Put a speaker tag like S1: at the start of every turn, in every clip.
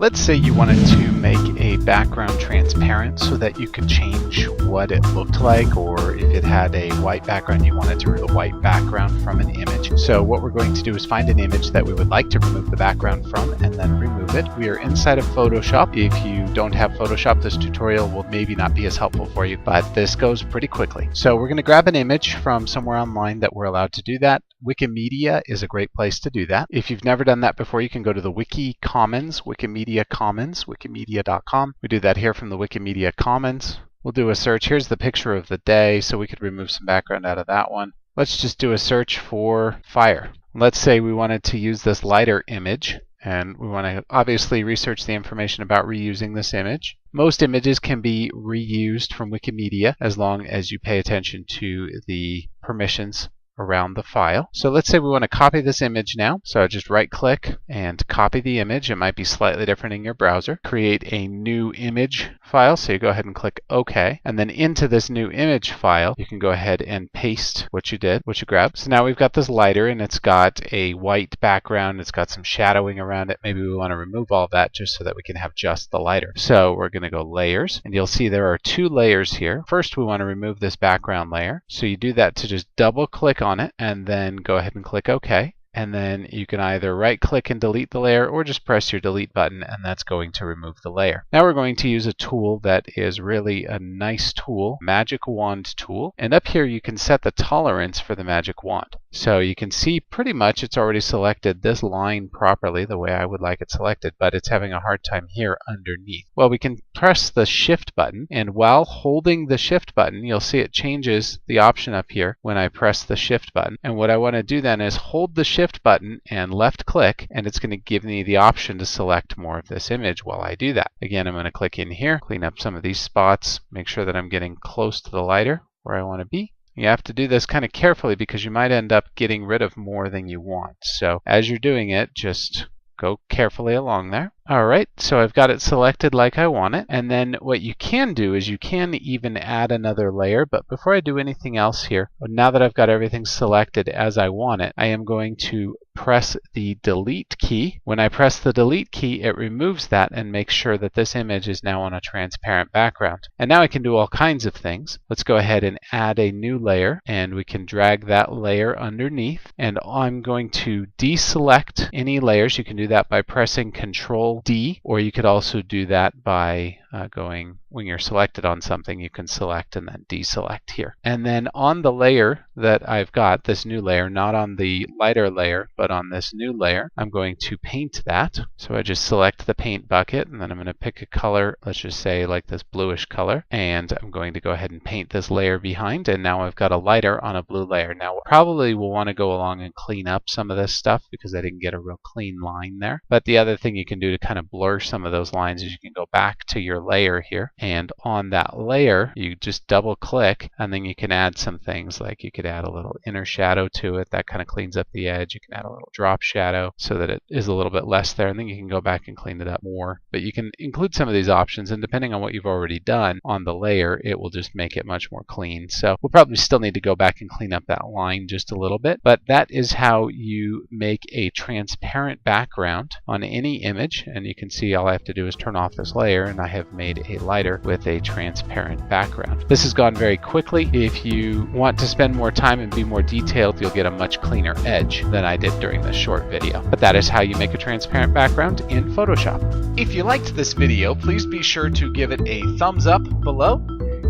S1: Let's say you wanted to make a background transparent so that you could change what it looked like, or if it had a white background, you wanted to remove the white background from an image. So what we're going to do is find an image that we would like to remove the background from and then remove it. We are inside of Photoshop. If you don't have Photoshop, this tutorial will maybe not be as helpful for you, but this goes pretty quickly. So we're going to grab an image from somewhere online that we're allowed to do that. Wikimedia is a great place to do that. If you've never done that before, you can go to the Wiki Commons, Wikimedia Commons, wikimedia.com. We do that here from the Wikimedia Commons. We'll do a search. Here's the picture of the day, so we could remove some background out of that one. Let's just do a search for fire. Let's say we wanted to use this lighter image, and we want to obviously research the information about reusing this image. Most images can be reused from Wikimedia as long as you pay attention to the permissions around the file. So let's say we want to copy this image now. So I just right click and copy the image. It might be slightly different in your browser. Create a new image file. So you go ahead and click OK. And then into this new image file, you can go ahead and paste what you grabbed. So now we've got this lighter and it's got a white background. It's got some shadowing around it. Maybe we want to remove all that just so that we can have just the lighter. So we're going to go layers, and you'll see there are two layers here. First, we want to remove this background layer. So you do that to just double click on it and then go ahead and click OK. And then you can either right click and delete the layer or just press your delete button, and that's going to remove the layer. Now we're going to use a tool that is really a nice tool, magic wand tool. And up here you can set the tolerance for the magic wand. So you can see pretty much it's already selected this line properly the way I would like it selected, but it's having a hard time here underneath. Well, we can press the shift button, and while holding the shift button, you'll see it changes the option up here when I press the shift button. And what I want to do then is hold the shift button and left click, and it's going to give me the option to select more of this image while I do that. Again, I'm going to click in here, clean up some of these spots, make sure that I'm getting close to the lighter where I want to be. You have to do this kind of carefully because you might end up getting rid of more than you want. So as you're doing it, just go carefully along there. Alright, so I've got it selected like I want it, and then what you can do is you can even add another layer, but before I do anything else here, now that I've got everything selected as I want it, I am going to press the delete key. When I press the delete key, it removes that and makes sure that this image is now on a transparent background. And now I can do all kinds of things. Let's go ahead and add a new layer, and we can drag that layer underneath, and I'm going to deselect any layers. You can do that by pressing Control D, or you could also do that by going, when you're selected on something, you can select and then deselect here. And then on the layer that I've got, this new layer, not on the lighter layer, but on this new layer, I'm going to paint that. So I just select the paint bucket, and then I'm going to pick a color, let's just say like this bluish color, and I'm going to go ahead and paint this layer behind, and now I've got a lighter on a blue layer. Now probably we'll want to go along and clean up some of this stuff because I didn't get a real clean line there. But the other thing you can do to kind of blur some of those lines is you can go back to your layer here, and on that layer you just double click, and then you can add some things, like you could add a little inner shadow to it. That kind of cleans up the edge. You can add a little drop shadow so that it is a little bit less there, and then you can go back and clean it up more. But you can include some of these options, and depending on what you've already done on the layer, it will just make it much more clean. So we'll probably still need to go back and clean up that line just a little bit, but that is how you make a transparent background on any image. And you can see all I have to do is turn off this layer, and I have made a lighter with a transparent background. This has gone very quickly. If you want to spend more time and be more detailed, you'll get a much cleaner edge than I did during this short video. But that is how you make a transparent background in Photoshop. If you liked this video, please be sure to give it a thumbs up below.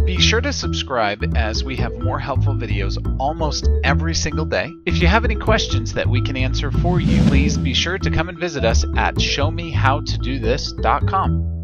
S1: Be sure to subscribe, as we have more helpful videos almost every single day. If you have any questions that we can answer for you, please be sure to come and visit us at showmehowtodothis.com.